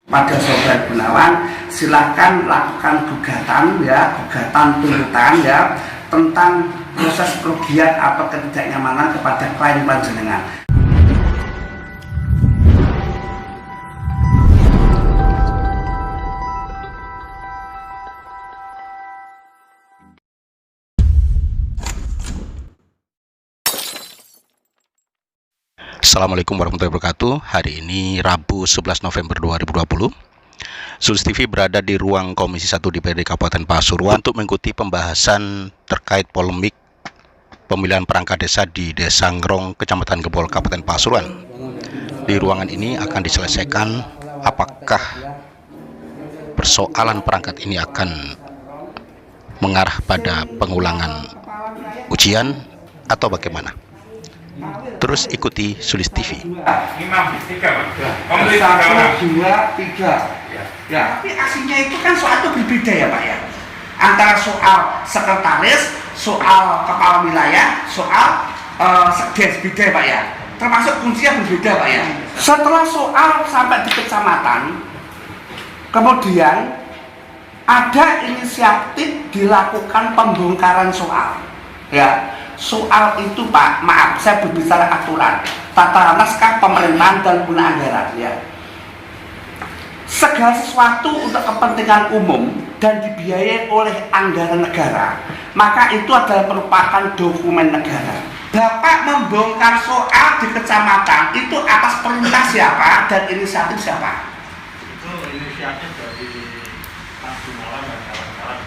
Pada Saudara Gunawan, silakan lakukan gugatan tuntutan tentang proses kerugian atau ketidaknyamanan kepada klien panjenengan. Assalamualaikum warahmatullahi wabarakatuh. Hari ini Rabu 11 November 2020. Sulus TV berada di ruang Komisi 1 DPRD Kabupaten Pasuruan untuk mengikuti pembahasan terkait polemik pemilihan perangkat desa di Desa Ngrong, Kecamatan Gempol, Kabupaten Pasuruan. Di ruangan ini akan diselesaikan apakah persoalan perangkat ini akan mengarah pada pengulangan ujian atau bagaimana. Terus ikuti Sulus TV. 1, 2, 3. Ya, tapi aslinya itu kan soal itu berbeda ya Pak ya. Antara soal sekretaris, soal kepala wilayah, soal sekdes, beda Pak ya. Termasuk kuncinya berbeda Pak ya. Setelah soal sampai di kecamatan, kemudian ada inisiatif dilakukan pembongkaran soal. Ya. Soal itu Pak, maaf saya berbicara aturan tata naskah pemerintahan dan penggunaan anggaran ya. Segala sesuatu untuk kepentingan umum dan dibiayai oleh anggaran negara, maka itu adalah merupakan dokumen negara. Bapak membongkar soal di kecamatan itu atas perintah siapa dan inisiatif siapa? Itu inisiatif dari Pak Gunawan dan kawan-kawan.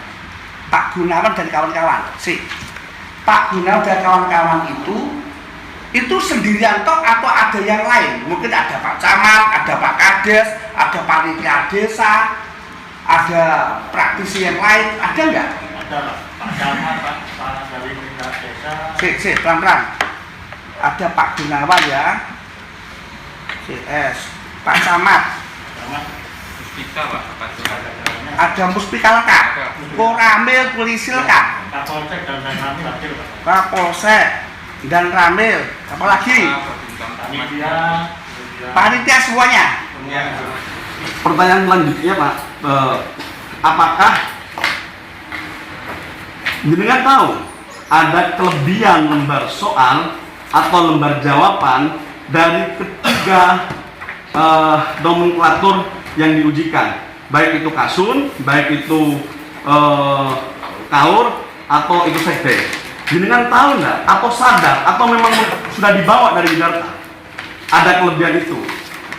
Pak Gunawan dan kawan-kawan. Pak Gunawan dan kawan-kawan itu sendirian toh atau ada yang lain? Mungkin ada Pak Camat, ada Pak Kades, ada panitia desa, ada praktisi yang lain, ada nggak? Ada Pak Camat, Pak dari panitia desa. Pelan-pelan. Ada Pak Gunawan ya, CS, Pak Camat. Muspika Pak, ada Muspika lengkap, Koramil polisi lengkap, Kapolsek dan Ramil hadir Pak. Kapolsek dan Ramil, apa lagi? Panitia semuanya. Pertanyaan selanjutnya Pak, apakah jenengan tahu ada kelebihan lembar soal atau lembar jawaban dari ketiga nomenklatur yang diujikan, baik itu kasun, baik itu kaur atau itu sekde? Jenengan tahu nggak atau sadar atau memang sudah dibawa dari Jakarta ada kelebihan itu?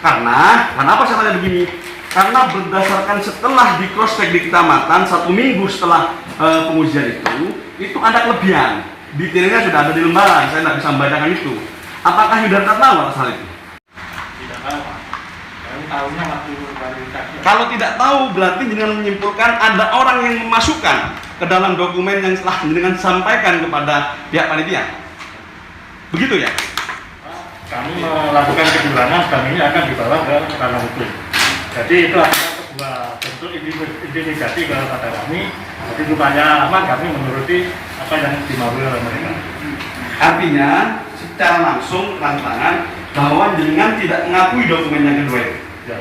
Kenapa saya tanya begini? Karena berdasarkan setelah di cross check di kecamatan 1 minggu setelah pengujian itu ada kelebihan. Detailnya sudah ada di lembaran, saya tidak bisa membacakan itu. Apakah Yudarta tahu atas hal itu? Tidak tahu Pak. Baru tahunya waktu verifikasi. Kalau tidak tahu berarti jenengan menyimpulkan ada orang yang memasukkan ke dalam dokumen yang telah jenengan sampaikan kepada pihak panitia. Begitu ya? Kami melakukan kecurangan dan ini akan dibawa ke ranah hukum. Jadi itu adalah sebuah bentuk intimidasi kepada kami. Jadi rupanya aman, kami menuruti apa yang dimaui oleh mereka. Artinya secara langsung tangan bahwa jenengan tidak mengakui dokumen yang kedua itu. Ya.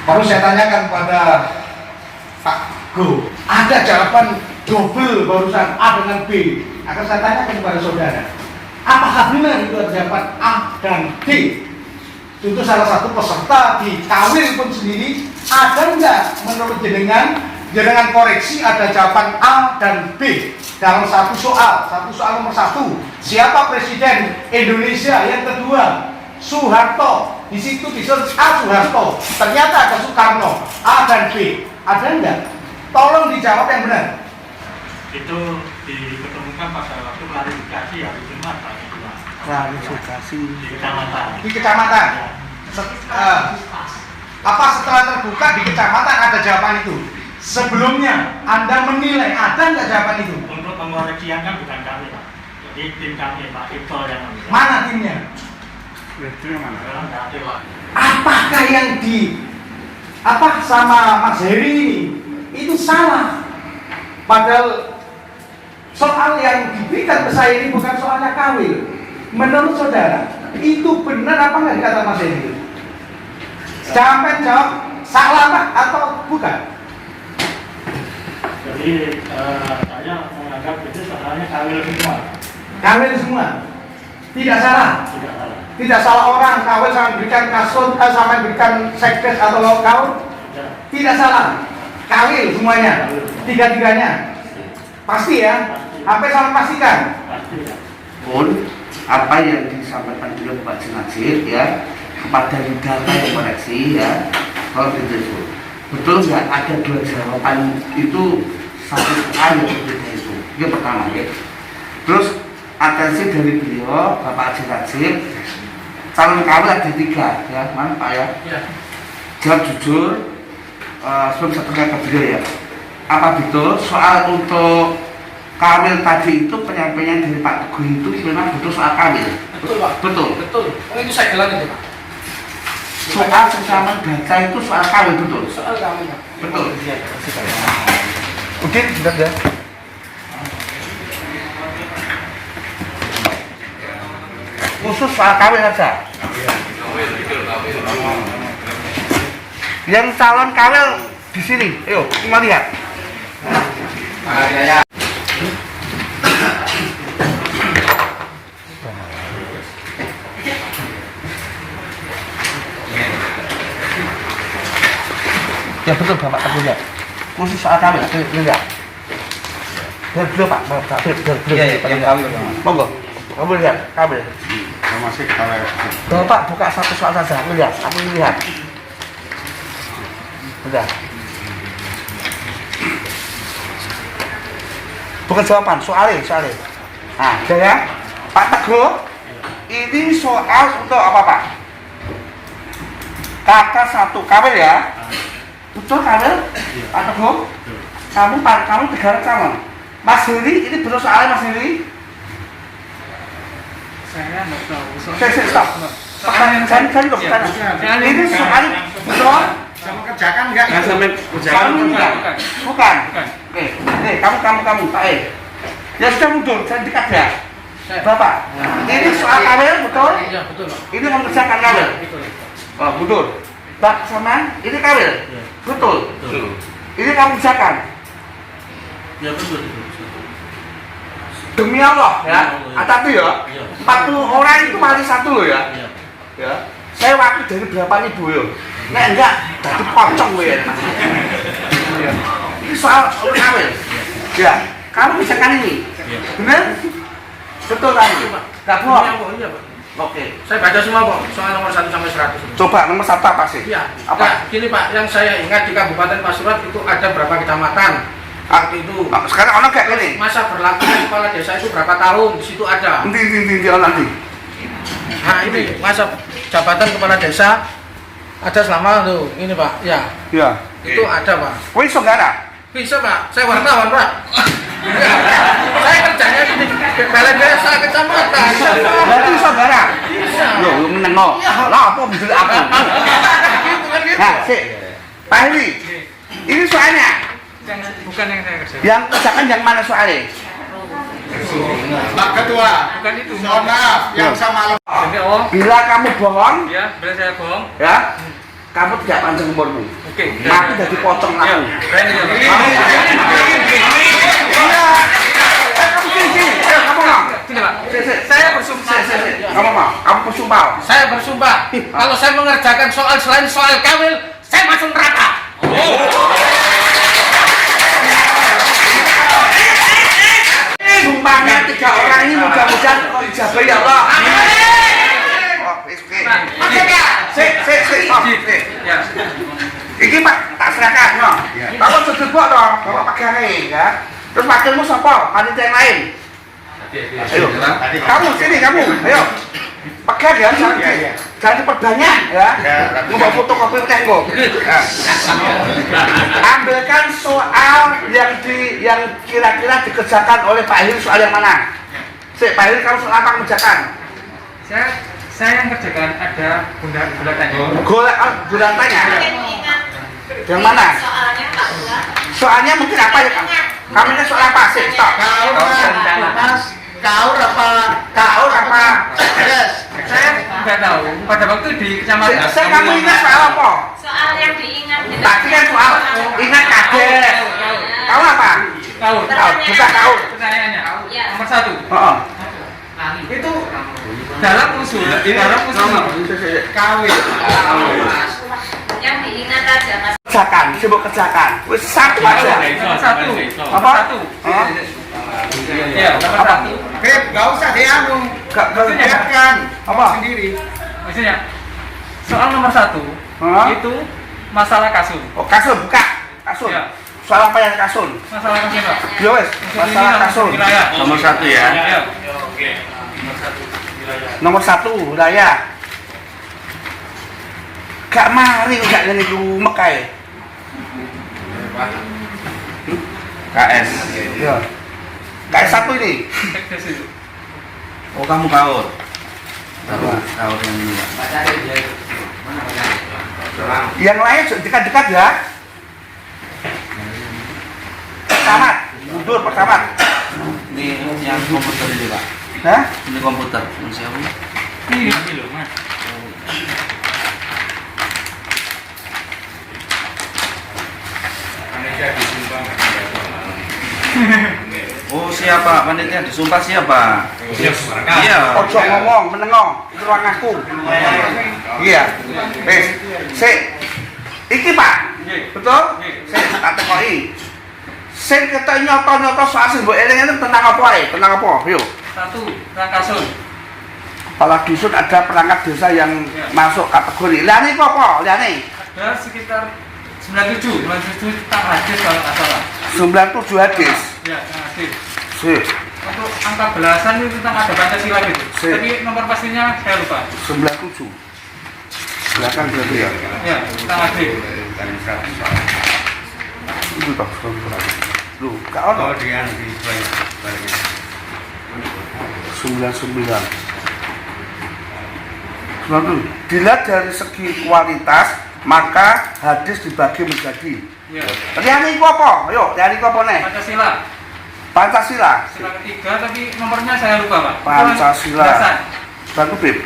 Baru saya tanyakan pada Pak Go, ada jawaban double barusan A dengan B. Akan saya tanyakan kepada saudara, apakah benar itu ada jawaban A dan D? Itu salah satu peserta di Kawil pun sendiri, ada enggak menurut jenengan koreksi ada jawaban A dan B dalam satu soal nomor 1. Siapa Presiden Indonesia yang kedua? Soeharto. Di situ ditulis A Soeharto. Ternyata ada Soekarno. A dan B. Ada enggak? Tolong dijawab yang benar. Itu diketemukan pada waktu klarifikasi hari Jumat Pak. Klarifikasi Di kecamatan. di kecamatan. Setelah terbuka di kecamatan ada jawaban itu. Sebelumnya Anda menilai ada nggak jawaban itu? Untuk pengoreksian kan bukan kami Pak. Jadi tim kami Pak Ito yang menilai. Mana timnya? Nggak ada Pak. Apakah yang sama Mas Heri ini itu salah? Padahal soal yang diberikan ke saya ini bukan soalnya Kawil. Menurut saudara, itu benar apa nggak dikata Mas Heri? Sampai jawab salah Pak atau bukan? Jadi saya menganggap itu soalnya kawin semua. Kawin semua. Tidak salah. Tidak salah. Tidak salah orang kawin sama berikan kasut, sama berikan sekdes atau kawin. Tidak. Tidak salah. Kawin semuanya. Tiga-tiganya. Pasti ya. Sampai sama pastikan. Pasti ya. Pun apa yang disampaikan oleh Pak Jenazir ya kepada data yang koreksi ya kalau itu betul nggak ada dua jawaban itu satu soal yang berbeda itu pertama ya. Terus atensi dari beliau Bapak Jenazir calon kawin ada 3 ya mana Pak ya? Jawab jujur sebelum satu kata beliau ya apa betul soal untuk kawin tadi itu penyampaian dari Pak Teguh itu memang betul soal kawin? Betul Pak. Betul. Betul. Oh itu saya gelar itu Pak. Soal sesama baca itu soal kawin betul. Soal kawin Pak. Betul. Oke, sudah ya. Khusus soal kawin saja. Yang calon kawin di sini, ayo kita lihat. Ya betul Bapak aku lihat. Khusus soal kawin, aku lihat. Beliau Pak, beliau. Iya, yang kawin. Monggo. Kamu lihat, kawin. Masih kawin. Bapak buka satu soal saja, aku lihat, Udah. Bukan jawaban, soalnya. Nah, ya, Pak Teguh, ini soal untuk apa Pak? Kakak satu kawin ya? Betul kawin, Pak Teguh? Kamu 3 calon. Mas Heri, ini betul soalnya Mas Heri? Saya nggak tahu. Stop. Jangan dong, ini soalnya betul? Sama kerjakan enggak? Kamu enggak? Bukan. Kamu Pak Ya sudah mundur, jangan dekat ya. Bapak, ini soal kawin betul? Iya betul Pak. Ini mengerjakan kawin? Betul. Oh, mundur. Pak sama, ini kawin? Betul. Ini kamu kerjakan? Ya betul. Demi Allah ya, tapi ya 40 orang itu mali 1 loh ya. Ya. Saya waktu dari berapa ribu ya? Nek enggak, jadi pocong gue ya. Ini soal kawin. Ya, kamu bisa kan ini? Benar? Betul kan? Enggak bohong. Iya Pak. Oke. Saya baca semua Pak, soal nomor 1 sampai 100. Coba nomor 1 apa sih? Iya. Apa? Nah, gini Pak, yang saya ingat di Kabupaten Pasuruan itu ada berapa kecamatan. Waktu itu Sekarang orang kayak gini. masa berlakunya kepala desa itu berapa tahun, di situ ada. Nanti. Nah ini masa jabatan kepala desa ada selama tuh ini Pak, ya Ya. itu ada Pak. Kowe iso enggak ada? Bisa Pak, saya wartawan Pak. Saya kerjanya di balai desa kecamatan. Berarti iso enggak ada? Bisa. Loh, meneng no. Lah apa bisa aku? Gitu kan gitu. Nah, sik. Pak Heri. Ini soalnya Bukan yang saya kerjakan. yang kerjakan yang mana soalnya? Pak Ketua, Bukan itu. mohon maaf yang sama Jadi oh, Bila kamu bohong, ya, bila saya bohong. ya, kamu tidak panjang umurmu. Oke. Mati jadi pocong Ya, aku. berani ya. Iya. Kamu sini. Ayo kamu ngomong. Sini Pak. Sini. Saya bersumpah. Kamu mau? Kamu bersumpah. Saya bersumpah. Kalau saya mengerjakan soal selain soal kawin, saya masuk neraka. Sumpahnya 3 orang ini mudah-mudahan kau ijabah ya Allah. Oh, oke. Sik. Stop. Sik. Ya. Iki Pak, tak serahkan no. Bapak sudut kok dong, Bapak pegangi ya. Terus wakilmu sapa? Panitia yang lain. Ayo. Kamu sini kamu. Ayo. Pegang ya, jangan diperbanyak ya. Ngomong fotokopi tenggo. Ambilkan soal yang kira-kira dikerjakan oleh Pak Heri soal yang mana? Sik, Pak Heri kamu soal apa mengerjakan? Saya yang kerjakan ada bulatannya. Bulan tanya. Yang mana? Soalnya mungkin apa ya Kang? Kami ini soal apa sih? Stop. Kaur apa? Yes. Saya nggak tahu. Pada waktu di kecamatan. Saya kamu ingat soal apa? Soal yang diingat itu. Tadi kan soal ingat kades. Tahu apa? Tahu. Bisa tahu. Pertanyaannya. Ya. Nomor 1. Oh. Itu dalam usul kawin. Yang diingat aja Mas. Kerjakan, sibuk kerjakan. Wis satu aja. Nomor 1. Apa? Satu. Oh. Iya, nomor Apa? 1. Beb, nggak usah dianu. Gak Biarkan Apa? sendiri. Maksudnya soal nomor 1 Hah? itu masalah kasus. Oh, kasun buka. Kasun. Ya. Soal apa yang kasun? Masalah kasus Pak. Ya wes, masalah kasun. Wilayah. Nomor 1 ya. Ya. Nomor 1 wilayah. Gak mari gak ngene iku mekae. KS. Ya. KS 1 ini. Oh, kamu kaur. Kaur yang ini. Yang lain dekat-dekat ya. Pertama, mundur pertama. Ini yang komputer ini, Pak. Hah? Ini komputer. Ini siapa? Ini loh, Mas. Oh, siapa? Panitia disumpah siapa? Iya. Ojo ngomong, menengok, itu ruang aku. Iya. Wes, sik. Iki, Pak. Betul? Sik, tak tekoki. Sing ketok nyoto-nyoto soal sing mbok eling-eling tentang apa ae? Tentang apa? Yuk. 1. Rangkasun. Kepala dusun ada perangkat desa yang masuk kategori. Liane kok apa? Liane. Ada sekitar 97 tentang hadis kalau nggak salah. 97 hadis. Ya, tentang hadis. Sip. Untuk angka belasan itu tentang ada Pancasila gitu. Sip. Tapi nomor pastinya saya lupa. 97. Belakang berarti ya. Ya, tentang hadis. Itu toh. Lu, gak ono. 99. Dilihat dari segi kualitas, maka hadis dibagi menjadi. Ya. Liane iku apa? Ayo, liane iku apa nih? Pancasila. Pancasila. Sila ketiga tapi nomornya saya lupa, Pak. Pancasila. Belasan. Satu bib.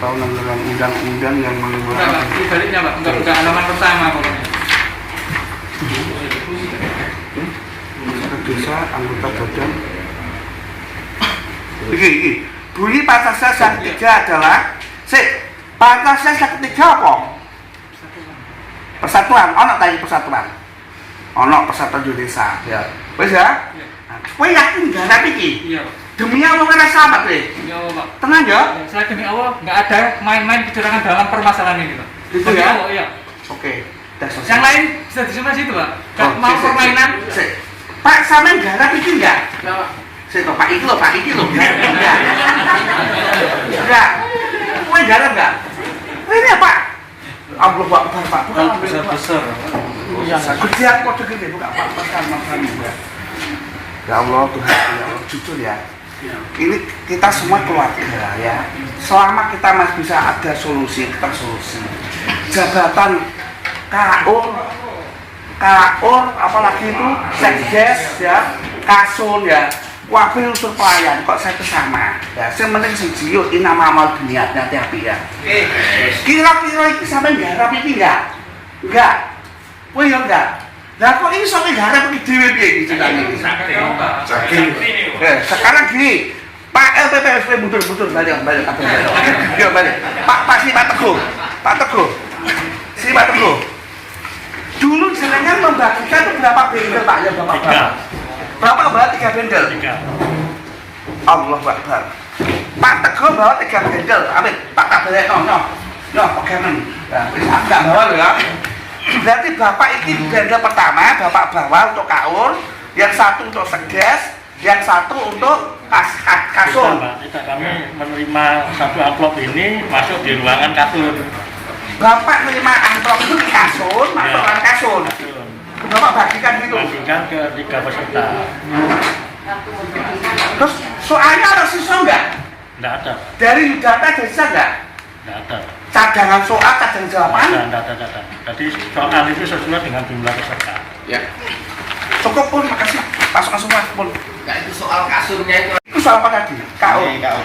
Tahun undang-undang yang Enggak, Pak. mengeluarkan Dibaliknya, Pak. Enggak halaman pertama pokoknya. desa anggota badan. Iki. Bunyi Pancasila yang ketiga adalah Pancasila yang ketiga apa? Persatuan, ono tadi persatuan. Ono persatuan Indonesia. Ya. Wis ya? Kowe yakin garap iki? Iya. Demi Allah ora sahabat kowe. Ya, Pak. Tenang ya? Saya demi Allah nggak ada main-main kecurangan dalam permasalahan ini, Pak. Gitu Demi ya? Allah, iya. Oke. Udah selesai. Yang lain bisa disumpah situ, Pak. Nggak Oh, mau sik. permainan. Sik. Pak sampean garap iki enggak? Nggak, Pak. Sik toh, Pak iki lho, Pak iki lho. Enggak. Enggak. Kowe garap enggak? Ini apa? Allah Akbar, Pak. Bukan besar. Iya, gede kok gede bukan Pak kan ya. Ya Allah Tuhan, ya Allah, jujur ya. Ini kita semua keluarga ya. Selama kita masih bisa ada solusi, kita solusi. Jabatan kaur, apalagi itu sekdes ya, kasun ya, wakil unsur pelayan. Kok saya kesama? Ya, saya mending siji yuk ini nama amal niatnya hati-hati ya. Kira-kira ini sampai garap ini enggak? Enggak. Oh iya enggak. Lah kok ini sampai garap ini dhewe piye iki ceritane iki? Sekarang gini, Pak LPPSP mundur balik kabeh. Yo balik. Pak Teguh. Si Pak Teguh. Dulu jenengan membagikan itu berapa bendel Pak ya Bapak? Berapa bawa 3 bendel? 3. Allah Akbar. Pak Teguh bawa 3 bendel. Amin. Pak tak boleh no pegangan. Nah, wis agak bawa lho ya. Berarti Bapak ini bendel pertama Bapak bawa untuk kaur, yang satu untuk sekdes, yang satu untuk kasur. Tidak, kami menerima satu amplop ini masuk di ruangan kasur. Bapak menerima amplop itu di kasur, masukkan kasur. Bapak bagikan gitu. Bagikan ke 3 peserta. Terus soalnya ada siswa enggak? Tidak ada. Dari data desa enggak? Tidak ada. Cadangan soal, cadangan jawaban. Tidak ada. Jadi soal itu sesuai dengan jumlah peserta. Ya. Cukup pun, makasih. Masukkan semua pun. Nah itu soal kasurnya itu. Itu soal apa tadi? Kaur. Kaur.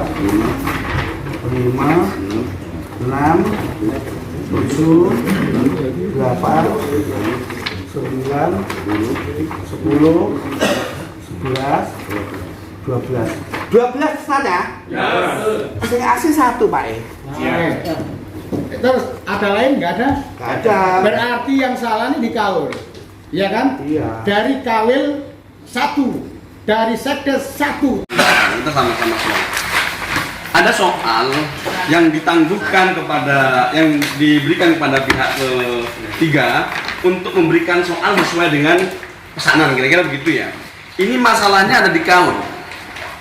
6, 7, 8, 9, 10, 11, 12 saja? Ya. Sing asli 1 Pak Terus ada lain nggak ada? Nggak ada. Berarti yang salah ini di Kaul, ya kan? Iya. Dari Kawil 1, dari Sekdes 1. Kita sama-sama semua. ada soal yang ditangguhkan kepada, yang diberikan kepada pihak ketiga untuk memberikan soal sesuai dengan pesanan, kira-kira begitu ya. Ini masalahnya ada di KAUR.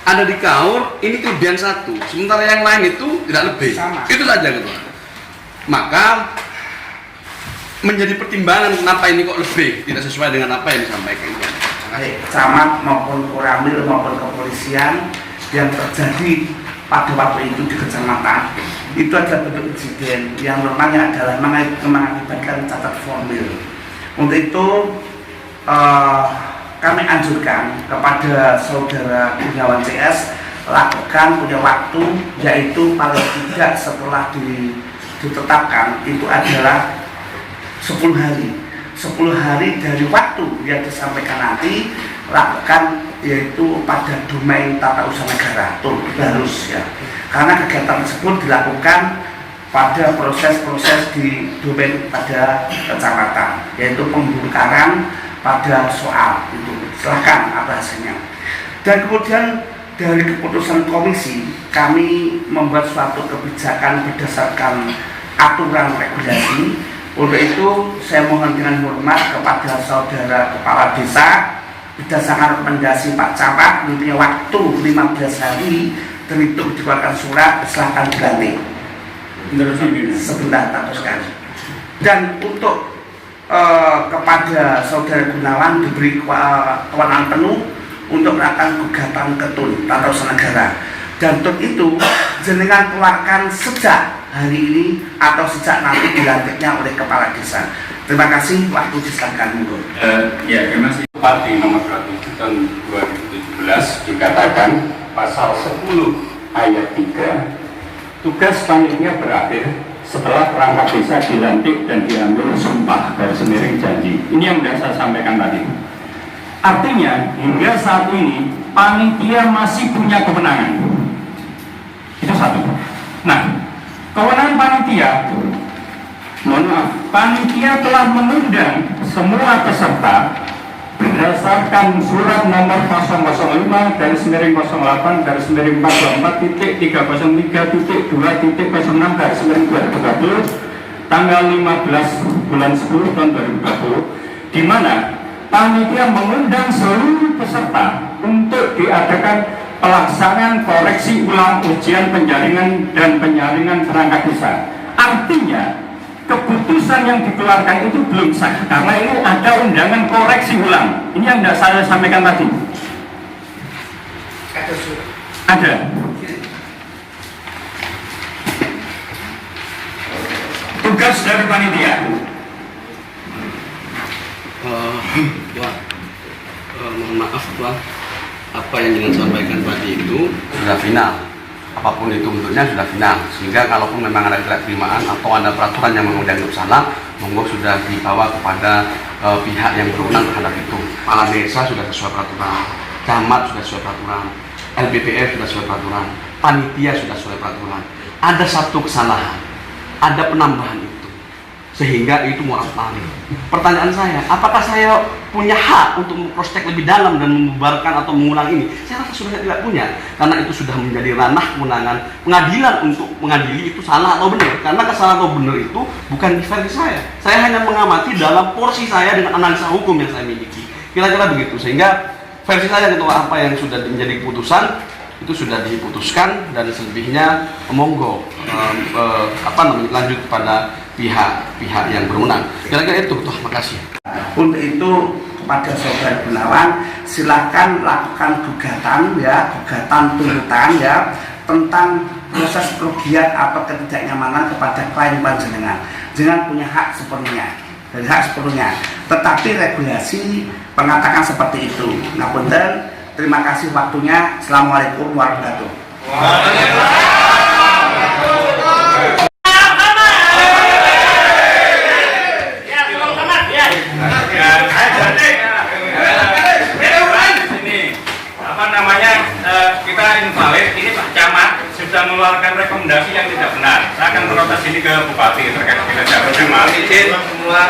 Ada di KAUR, ini kelebihan satu, sementara yang lain itu tidak lebih. Sama. Itu saja Ketua. Maka menjadi pertimbangan kenapa ini kok lebih, tidak sesuai dengan apa yang disampaikan. Baik, camat maupun koramil maupun kepolisian yang terjadi pada waktu itu di kecamatan itu adalah bentuk insiden yang normalnya adalah mengakibatkan cacat formil. Untuk itu kami anjurkan kepada saudara Gunawan CS lakukan punya waktu, yaitu paling tidak setelah ditetapkan itu adalah 10 hari. 10 hari dari waktu yang disampaikan nanti lakukan, yaitu pada domain tata usaha negara itu harus ya, karena kegiatan tersebut dilakukan pada proses-proses di domain pada kecamatan, yaitu pembongkaran pada soal itu. Silahkan apa hasilnya. Dan kemudian dari keputusan komisi kami membuat suatu kebijakan berdasarkan aturan regulasi. Untuk itu saya mohon dengan hormat kepada saudara kepala desa, berdasarkan rekomendasi Pak Camat mempunyai waktu 15 hari terhitung dikeluarkan surat, silahkan diganti. Sebentar teruskan. Dan untuk kepada saudara Gunawan diberi kewenangan penuh untuk melakukan gugatan ke TUN Tata Usaha Negara. Dan untuk itu jenengan keluarkan sejak hari ini atau sejak nanti dilantiknya oleh kepala desa. Terima kasih, waktu diserahkan monggo. Ya, terima kasih. Bupati nomor 107 tahun 2017 dikatakan pasal 10 ayat 3, tugas panitia berakhir setelah perangkat desa dilantik dan diambil sumpah dari semiring janji. Ini yang sudah saya sampaikan tadi. Artinya hingga saat ini panitia masih punya kewenangan. Itu satu. Nah, kewenangan panitia, mohon maaf, panitia telah mengundang semua peserta berdasarkan surat nomor 005 dari semiring 08 dari semiring 424.303.2.06 dari semiring 2020 tanggal 15 bulan 10 tahun 2020, di mana panitia mengundang seluruh peserta untuk diadakan pelaksanaan koreksi ulang ujian penjaringan dan penyaringan perangkat desa. Artinya keputusan yang dikeluarkan itu belum sah karena ini ada undangan koreksi ulang. Ini yang tidak saya sampaikan tadi. Ada. Tugas dari panitia. Mohon maaf Tuan, apa yang jangan sampaikan tadi itu sudah final. Apapun itu bentuknya sudah final, sehingga kalaupun memang ada ketidakterimaan atau ada peraturan yang mengundang untuk salah, monggo sudah dibawa kepada pihak yang berwenang terhadap itu. Kepala desa sudah sesuai peraturan, camat sudah sesuai peraturan, LBPF sudah sesuai peraturan, panitia sudah sesuai peraturan. Ada satu kesalahan, ada penambahan itu, sehingga itu moratorium. Pertanyaan saya, apakah saya punya hak untuk mengcross-check lebih dalam dan membubarkan atau mengulang ini? Saya rasa sudah tidak punya, karena itu sudah menjadi ranah kewenangan pengadilan untuk mengadili itu salah atau benar. Karena kesalahan atau benar itu bukan di versi saya. Saya hanya mengamati dalam porsi saya dengan analisa hukum yang saya miliki. Kira-kira begitu, sehingga versi saya ketua apa yang sudah menjadi keputusan itu sudah diputuskan, dan selebihnya monggo lanjut kepada pihak yang berwenang. Kira-kira itu, toh, makasih. Untuk itu kepada saudara Gunawan, silakan lakukan gugatan ya, gugatan tuntutan ya tentang proses kerugian atau ketidaknyamanan kepada klien panjenengan. Jangan punya hak sepenuhnya, dari hak sepenuhnya. Tetapi regulasi mengatakan seperti itu. Nah, punten, terima kasih waktunya. Assalamualaikum warahmatullahi wabarakatuh. Kita invalid, ini Pak Camat sudah mengeluarkan rekomendasi yang tidak benar. Saya akan protes ini ke Bupati terkait dengan Jawa Timur. Izin semua